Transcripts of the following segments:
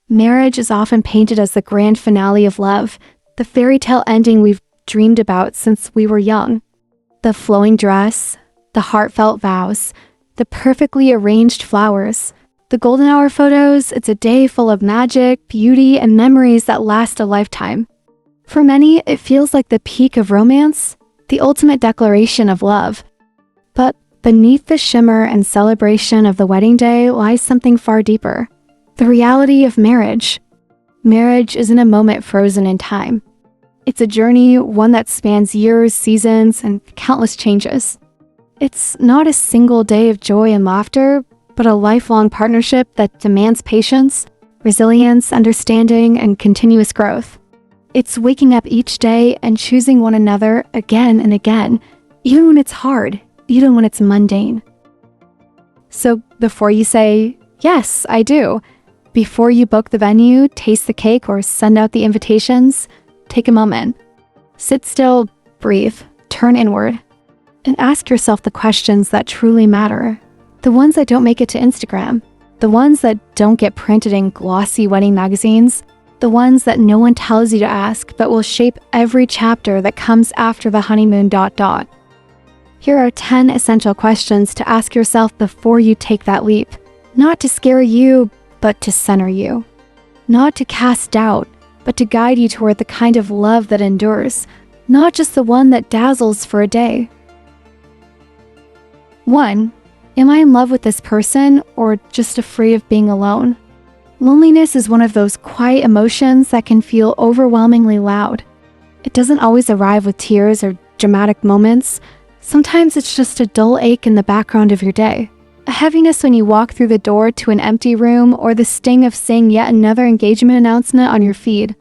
Marriage is often painted as the grand finale of love, the fairy tale ending we've dreamed about since we were young. The flowing dress, the heartfelt vows, the perfectly arranged flowers, the golden hour photos. It's a day full of magic, beauty, and memories that last a lifetime. For many, it feels like the peak of romance, the ultimate declaration of love. But beneath the shimmer and celebration of the wedding day lies something far deeper. The reality of marriage. Marriage isn't a moment frozen in time. It's a journey, one that spans years, seasons, and countless changes. It's not a single day of joy and laughter, but a lifelong partnership that demands patience, resilience, understanding, and continuous growth. It's waking up each day and choosing one another again and again, even when it's hard, even when it's mundane. So before you say, "Yes, I do," before you book the venue, taste the cake, or send out the invitations, take a moment. Sit still, breathe, turn inward, and ask yourself the questions that truly matter. The ones that don't make it to Instagram, the ones that don't get printed in glossy wedding magazines, the ones that no one tells you to ask but will shape every chapter that comes after the honeymoon ... Here are 10 essential questions to ask yourself before you take that leap. Not to scare you, but to center you. Not to cast doubt, but to guide you toward the kind of love that endures, not just the one that dazzles for a day. 1. Am I in love with this person or just afraid of being alone? Loneliness is one of those quiet emotions that can feel overwhelmingly loud. It doesn't always arrive with tears or dramatic moments. Sometimes it's just a dull ache in the background of your day. A heaviness when you walk through the door to an empty room, or the sting of seeing yet another engagement announcement on your feed.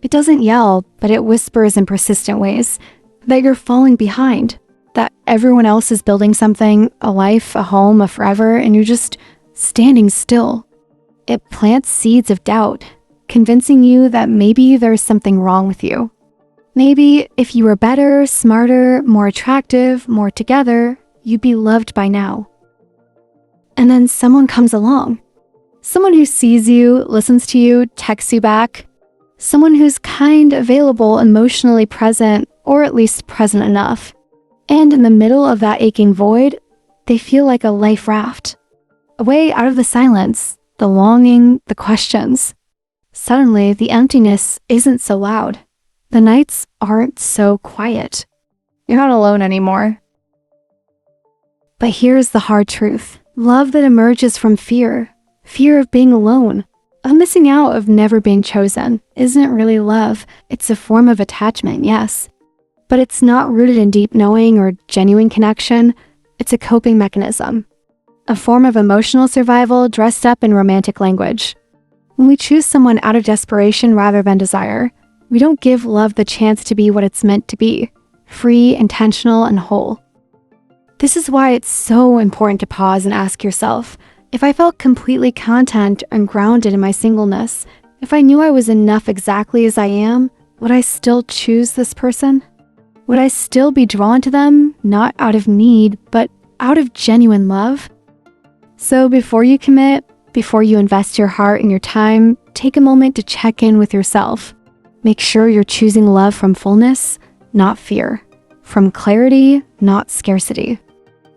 It doesn't yell, but it whispers in persistent ways that you're falling behind, that everyone else is building something, a life, a home, a forever, and you're just standing still. It plants seeds of doubt, convincing you that maybe there's something wrong with you. Maybe if you were better, smarter, more attractive, more together, you'd be loved by now. And then someone comes along. Someone who sees you, listens to you, texts you back. Someone who's kind, available, emotionally present, or at least present enough. And in the middle of that aching void, they feel like a life raft. A way out of the silence, the longing, the questions. Suddenly, the emptiness isn't so loud. The nights aren't so quiet. You're not alone anymore. But here's the hard truth. Love that emerges from fear of being alone, of missing out, of never being chosen, isn't really love. It's a form of attachment, yes. But it's not rooted in deep knowing or genuine connection. It's a coping mechanism. A form of emotional survival dressed up in romantic language. When we choose someone out of desperation rather than desire, we don't give love the chance to be what it's meant to be, free, intentional, and whole. This is why it's so important to pause and ask yourself, if I felt completely content and grounded in my singleness, if I knew I was enough exactly as I am, would I still choose this person? Would I still be drawn to them, not out of need, but out of genuine love? So before you commit, before you invest your heart and your time, take a moment to check in with yourself. Make sure you're choosing love from fullness, not fear. From clarity, not scarcity.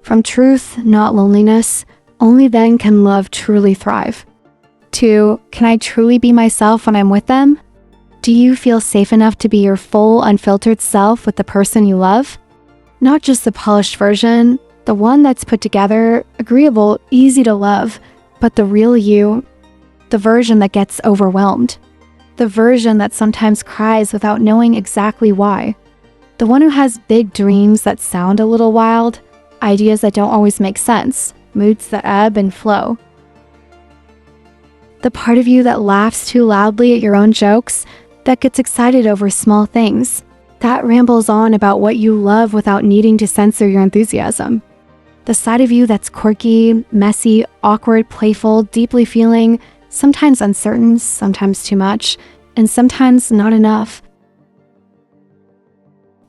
From truth, not loneliness. Only then can love truly thrive. 2, can I truly be myself when I'm with them? Do you feel safe enough to be your full, unfiltered self with the person you love? Not just the polished version, the one that's put together, agreeable, easy to love, but the real you, the version that gets overwhelmed. The version that sometimes cries without knowing exactly why. The one who has big dreams that sound a little wild, ideas that don't always make sense, moods that ebb and flow. The part of you that laughs too loudly at your own jokes, that gets excited over small things, that rambles on about what you love without needing to censor your enthusiasm. The side of you that's quirky, messy, awkward, playful, deeply feeling, sometimes uncertain, sometimes too much, and sometimes not enough.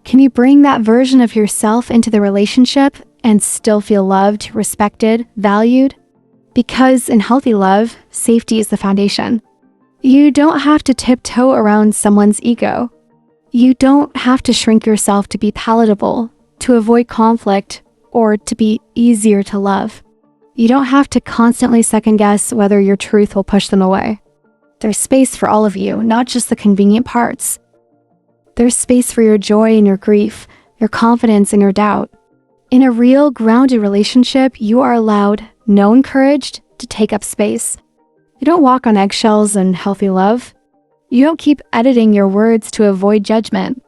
Can you bring that version of yourself into the relationship and still feel loved, respected, valued? Because in healthy love, safety is the foundation. You don't have to tiptoe around someone's ego. You don't have to shrink yourself to be palatable, to avoid conflict, or to be easier to love. You don't have to constantly second-guess whether your truth will push them away. There's space for all of you, not just the convenient parts. There's space for your joy and your grief, your confidence and your doubt. In a real, grounded relationship, you are allowed, no encouraged, to take up space. You don't walk on eggshells in healthy love. You don't keep editing your words to avoid judgment.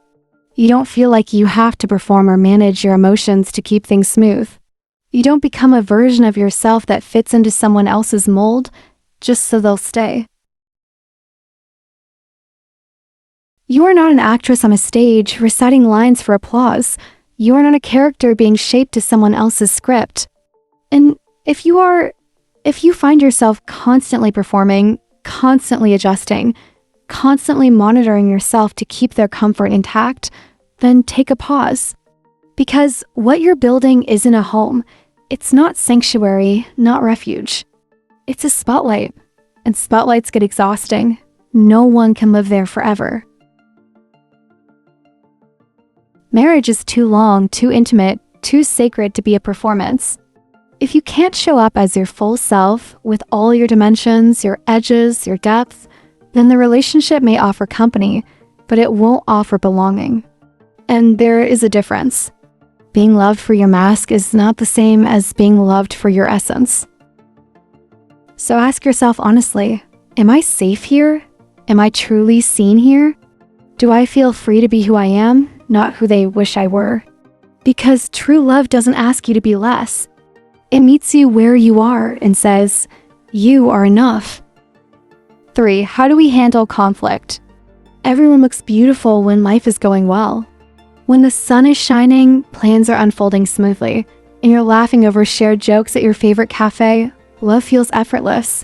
You don't feel like you have to perform or manage your emotions to keep things smooth. You don't become a version of yourself that fits into someone else's mold just so they'll stay. You are not an actress on a stage reciting lines for applause. You are not a character being shaped to someone else's script. And if you find yourself constantly performing, constantly adjusting, constantly monitoring yourself to keep their comfort intact, then take a pause. Because what you're building isn't a home. It's not sanctuary, not refuge. It's a spotlight, and spotlights get exhausting. No one can live there forever. Marriage is too long, too intimate, too sacred to be a performance. If you can't show up as your full self with all your dimensions, your edges, your depth, then the relationship may offer company, but it won't offer belonging. And there is a difference. Being loved for your mask is not the same as being loved for your essence. So ask yourself honestly, am I safe here? Am I truly seen here? Do I feel free to be who I am, not who they wish I were? Because true love doesn't ask you to be less. It meets you where you are and says, you are enough. 3. How do we handle conflict? Everyone looks beautiful when life is going well. When the sun is shining, plans are unfolding smoothly, and you're laughing over shared jokes at your favorite cafe, love feels effortless.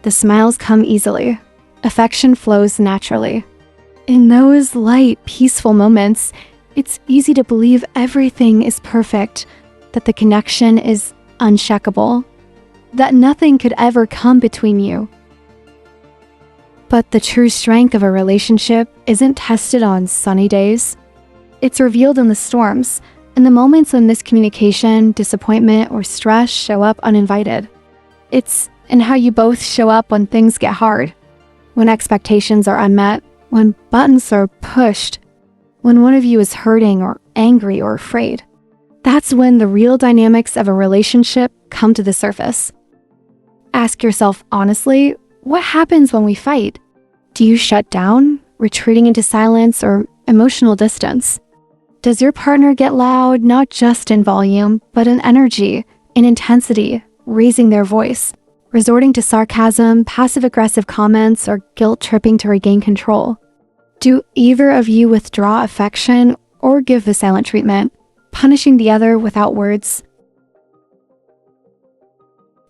The smiles come easily. Affection flows naturally. In those light, peaceful moments, it's easy to believe everything is perfect, that the connection is uncheckable, that nothing could ever come between you. But the true strength of a relationship isn't tested on sunny days. It's revealed in the storms, in the moments when miscommunication, disappointment, or stress show up uninvited. It's in how you both show up when things get hard, when expectations are unmet, when buttons are pushed, when one of you is hurting or angry or afraid. That's when the real dynamics of a relationship come to the surface. Ask yourself honestly, what happens when we fight? Do you shut down, retreating into silence, or emotional distance? Does your partner get loud, not just in volume, but in energy, in intensity, raising their voice, resorting to sarcasm, passive-aggressive comments, or guilt-tripping to regain control? Do either of you withdraw affection or give the silent treatment, punishing the other without words?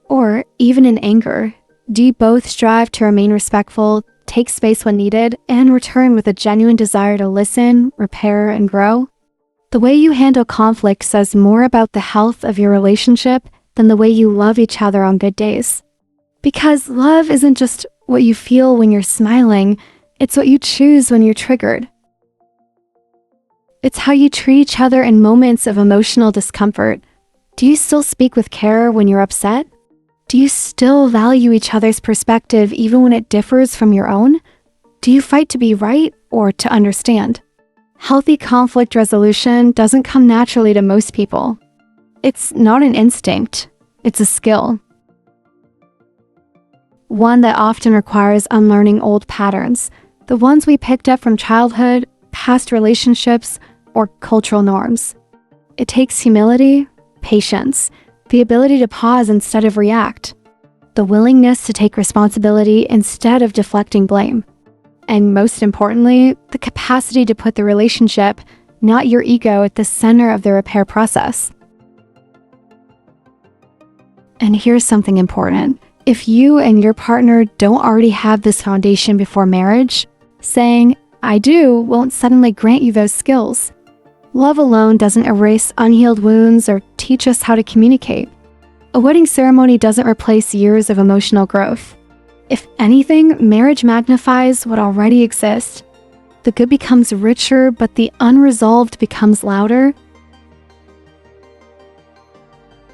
Or, even in anger, do you both strive to remain respectful, take space when needed, and return with a genuine desire to listen, repair, and grow? The way you handle conflict says more about the health of your relationship than the way you love each other on good days. Because love isn't just what you feel when you're smiling, it's what you choose when you're triggered. It's how you treat each other in moments of emotional discomfort. Do you still speak with care when you're upset? Do you still value each other's perspective even when it differs from your own? Do you fight to be right or to understand? Healthy conflict resolution doesn't come naturally to most people. It's not an instinct, it's a skill. One that often requires unlearning old patterns, the ones we picked up from childhood, past relationships, or cultural norms. It takes humility, patience, the ability to pause instead of react, the willingness to take responsibility instead of deflecting blame, and most importantly, the capacity to put the relationship, not your ego, at the center of the repair process. And here's something important. If you and your partner don't already have this foundation before marriage, saying, "I do," won't suddenly grant you those skills. Love alone doesn't erase unhealed wounds or teach us how to communicate. A wedding ceremony doesn't replace years of emotional growth. If anything, marriage magnifies what already exists. The good becomes richer, but the unresolved becomes louder.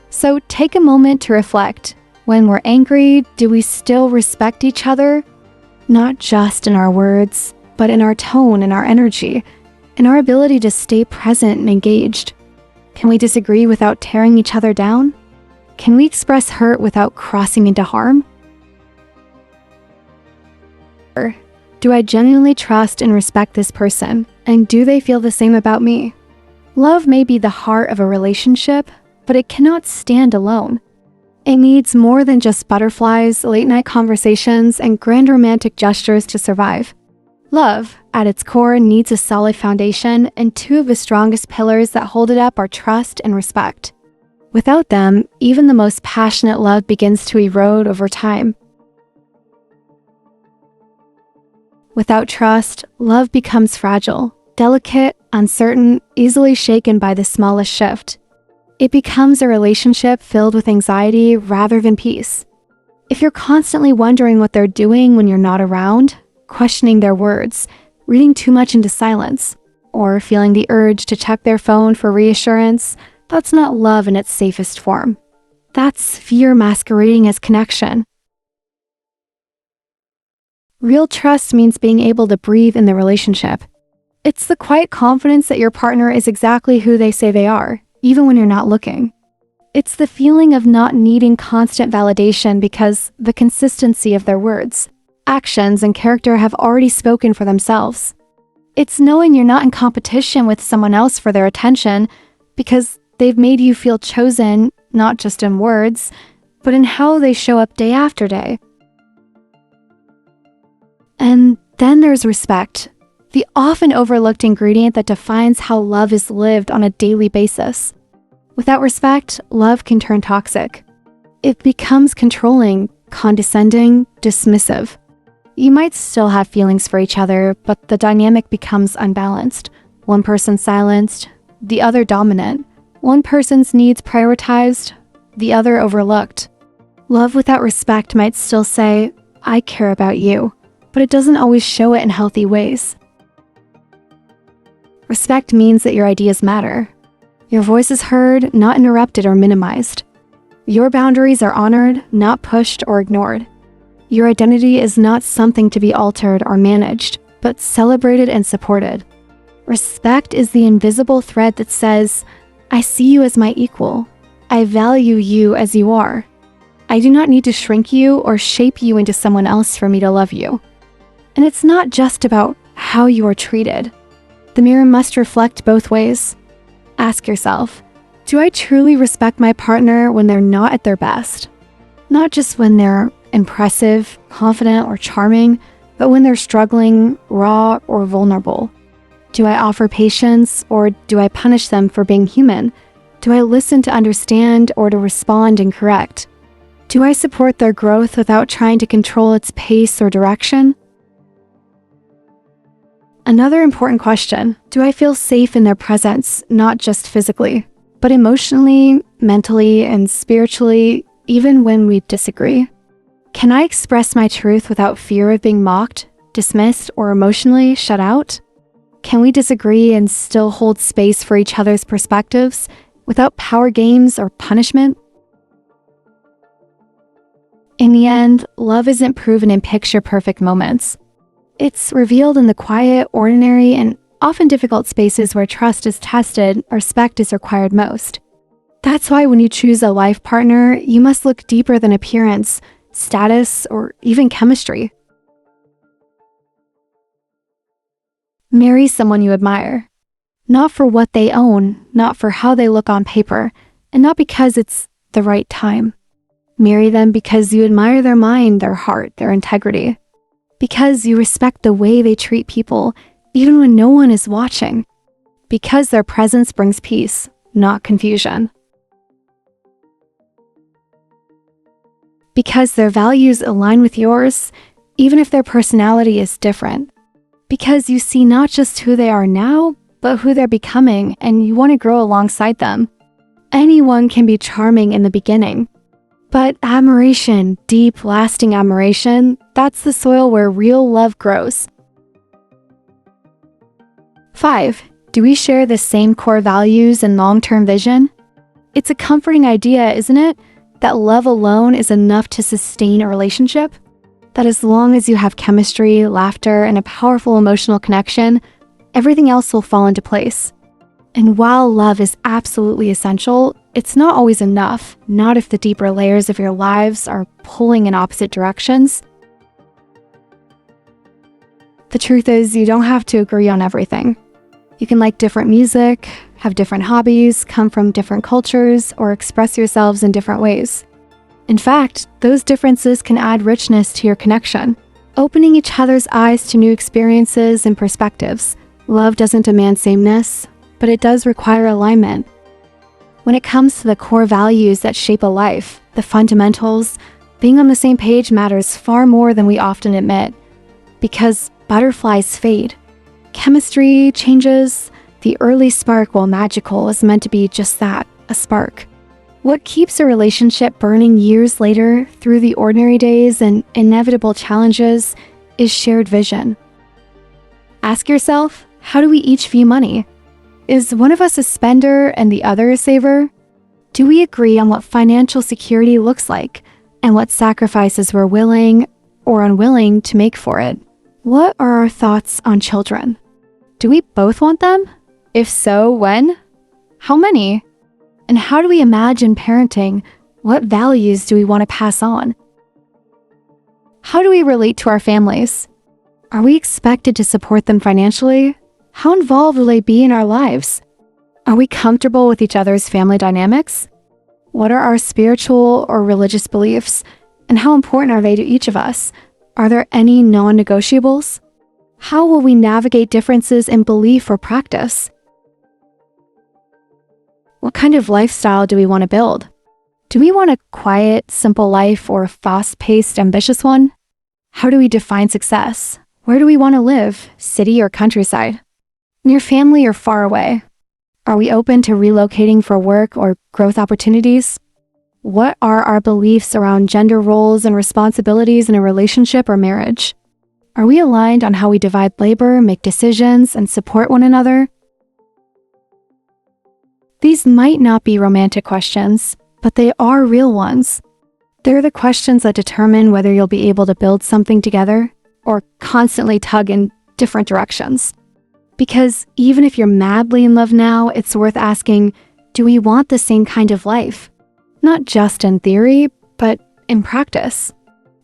So take a moment to reflect. When we're angry, do we still respect each other? Not just in our words, but in our tone and our energy, in our ability to stay present and engaged. Can we disagree without tearing each other down? Can we express hurt without crossing into harm? Do I genuinely trust and respect this person? And do they feel the same about me? Love may be the heart of a relationship, but it cannot stand alone. It needs more than just butterflies, late-night conversations, and grand romantic gestures to survive. Love, at its core, needs a solid foundation, and two of the strongest pillars that hold it up are trust and respect. Without them, even the most passionate love begins to erode over time. Without trust, love becomes fragile, delicate, uncertain, easily shaken by the smallest shift. It becomes a relationship filled with anxiety rather than peace. If you're constantly wondering what they're doing when you're not around, questioning their words, reading too much into silence, or feeling the urge to check their phone for reassurance, that's not love in its safest form. That's fear masquerading as connection. Real trust means being able to breathe in the relationship. It's the quiet confidence that your partner is exactly who they say they are, even when you're not looking. It's the feeling of not needing constant validation because the consistency of their words, actions, and character have already spoken for themselves. It's knowing you're not in competition with someone else for their attention because they've made you feel chosen, not just in words, but in how they show up day after day. And then there's respect, the often overlooked ingredient that defines how love is lived on a daily basis. Without respect, love can turn toxic. It becomes controlling, condescending, dismissive. You might still have feelings for each other, but the dynamic becomes unbalanced. One person silenced, the other dominant. One person's needs prioritized, the other overlooked. Love without respect might still say, "I care about you," but it doesn't always show it in healthy ways. Respect means that your ideas matter. Your voice is heard, not interrupted or minimized. Your boundaries are honored, not pushed or ignored. Your identity is not something to be altered or managed, but celebrated and supported. Respect is the invisible thread that says, "I see you as my equal. I value you as you are. I do not need to shrink you or shape you into someone else for me to love you." And it's not just about how you are treated. The mirror must reflect both ways. Ask yourself, do I truly respect my partner when they're not at their best? Not just when they're impressive, confident, or charming, but when they're struggling, raw, or vulnerable. Do I offer patience, or do I punish them for being human? Do I listen to understand or to respond and correct? Do I support their growth without trying to control its pace or direction? Another important question, do I feel safe in their presence, not just physically, but emotionally, mentally, and spiritually, even when we disagree? Can I express my truth without fear of being mocked, dismissed, or emotionally shut out? Can we disagree and still hold space for each other's perspectives without power games or punishment? In the end, love isn't proven in picture-perfect moments. It's revealed in the quiet, ordinary, and often difficult spaces where trust is tested, respect is required most. That's why when you choose a life partner, you must look deeper than appearance, status, or even chemistry. Marry someone you admire. Not for what they own, not for how they look on paper, and not because it's the right time. Marry them because you admire their mind, their heart, their integrity. Because you respect the way they treat people, even when no one is watching. Because their presence brings peace, not confusion. Because their values align with yours, even if their personality is different. Because you see not just who they are now, but who they're becoming, and you want to grow alongside them. Anyone can be charming in the beginning, But admiration, deep, lasting admiration, that's the soil where real love grows. 5. Do we share the same core values and long-term vision? It's a comforting idea, isn't it? That love alone is enough to sustain a relationship? That as long as you have chemistry, laughter, and a powerful emotional connection, everything else will fall into place. And while love is absolutely essential, it's not always enough, not if the deeper layers of your lives are pulling in opposite directions. The truth is, you don't have to agree on everything. You can like different music, have different hobbies, come from different cultures, or express yourselves in different ways. In fact, those differences can add richness to your connection, opening each other's eyes to new experiences and perspectives. Love doesn't demand sameness, but it does require alignment. When it comes to the core values that shape a life, the fundamentals, being on the same page matters far more than we often admit. Because butterflies fade. Chemistry changes. The early spark, while magical, is meant to be just that, a spark. What keeps a relationship burning years later through the ordinary days and inevitable challenges is shared vision. Ask yourself, how do we each view money? Is one of us a spender and the other a saver? Do we agree on what financial security looks like and what sacrifices we're willing or unwilling to make for it? What are our thoughts on children? Do we both want them? If so, when? How many? And how do we imagine parenting? What values do we want to pass on? How do we relate to our families? Are we expected to support them financially? How involved will they be in our lives? Are we comfortable with each other's family dynamics? What are our spiritual or religious beliefs, and how important are they to each of us? Are there any non-negotiables? How will we navigate differences in belief or practice? What kind of lifestyle do we want to build? Do we want a quiet, simple life or a fast-paced, ambitious one? How do we define success? Where do we want to live, city or countryside? Near family or far away? Are we open to relocating for work or growth opportunities? What are our beliefs around gender roles and responsibilities in a relationship or marriage? Are we aligned on how we divide labor, make decisions, and support one another? These might not be romantic questions, but they are real ones. They're the questions that determine whether you'll be able to build something together or constantly tug in different directions. Because even if you're madly in love now, it's worth asking, do we want the same kind of life? Not just in theory, but in practice.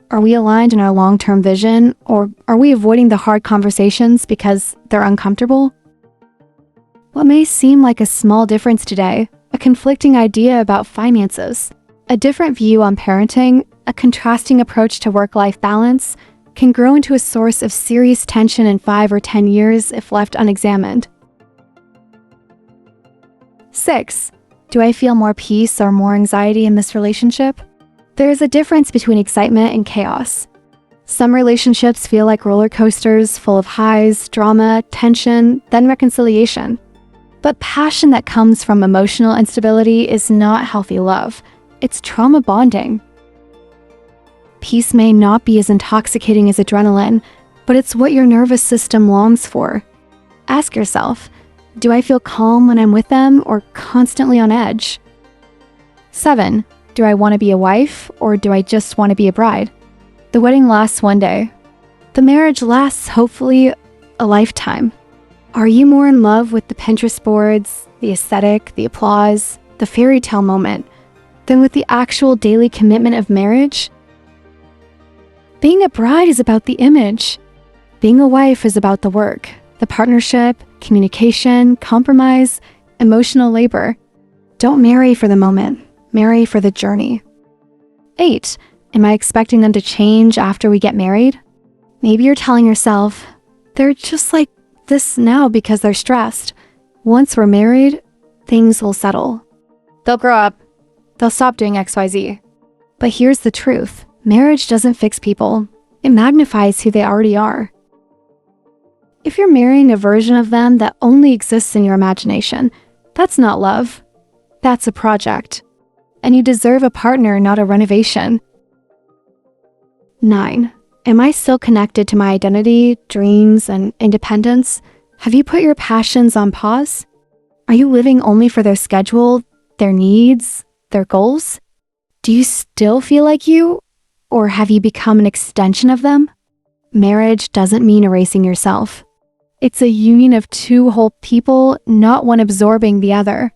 Are we aligned in our long-term vision, or are we avoiding the hard conversations because they're uncomfortable? What may seem like a small difference today, a conflicting idea about finances, a different view on parenting, a contrasting approach to work-life balance, can grow into a source of serious tension in 5 or 10 years if left unexamined. 6. Do I feel more peace or more anxiety in this relationship? There is a difference between excitement and chaos. Some relationships feel like roller coasters full of highs, drama, tension, then reconciliation. But passion that comes from emotional instability is not healthy love. It's trauma bonding. Peace may not be as intoxicating as adrenaline, but it's what your nervous system longs for. Ask yourself, do I feel calm when I'm with them or constantly on edge? 7. Do I want to be a wife or do I just want to be a bride? The wedding lasts one day. The marriage lasts, hopefully, a lifetime. Are you more in love with the Pinterest boards, the aesthetic, the applause, the fairy tale moment, than with the actual daily commitment of marriage? Being a bride is about the image. Being a wife is about the work, the partnership, communication, compromise, emotional labor. Don't marry for the moment. Marry for the journey. 8. Am I expecting them to change after we get married? Maybe you're telling yourself, they're just like this now because they're stressed. Once we're married, things will settle. They'll grow up. They'll stop doing XYZ. But here's the truth. Marriage doesn't fix people. It magnifies who they already are. If you're marrying a version of them that only exists in your imagination, that's not love. That's a project. and you deserve a partner, not a renovation. 9. Am I still connected to my identity, dreams, and independence? Have you put your passions on pause? Are you living only for their schedule, their needs, their goals? Do you still feel like you, or have you become an extension of them? Marriage doesn't mean erasing yourself. It's a union of two whole people, not one absorbing the other.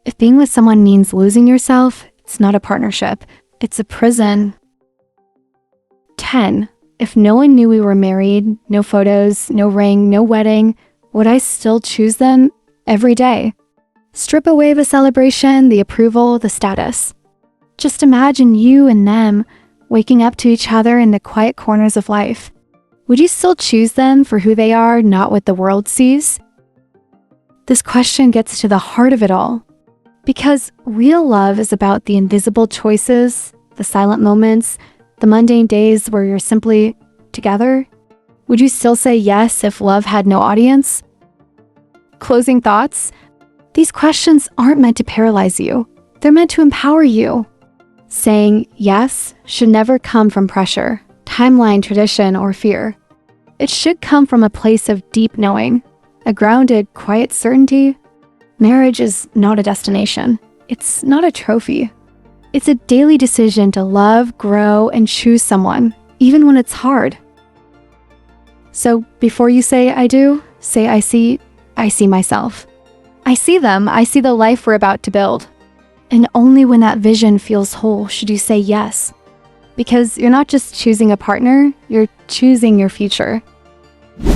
If being with someone means losing yourself, it's not a partnership. It's a prison. 10. If no one knew we were married, no photos, no ring, no wedding, would I still choose them every day? Strip away the celebration, the approval, the status. Just imagine you and them waking up to each other in the quiet corners of life. Would you still choose them for who they are, not what the world sees? This question gets to the heart of it all. Because real love is about the invisible choices, the silent moments, the mundane days where you're simply together. Would you still say yes if love had no audience? Closing thoughts? These questions aren't meant to paralyze you. They're meant to empower you. Saying yes should never come from pressure, timeline, tradition, or fear. It should come from a place of deep knowing, a grounded, quiet certainty. Marriage is not a destination. It's not a trophy. It's a daily decision to love, grow, and choose someone, even when it's hard. So before you say I do, say I see myself. I see them. I see the life we're about to build. And only when that vision feels whole should you say yes. Because you're not just choosing a partner, you're choosing your future.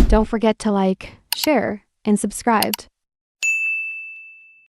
Don't forget to like, share, and subscribe.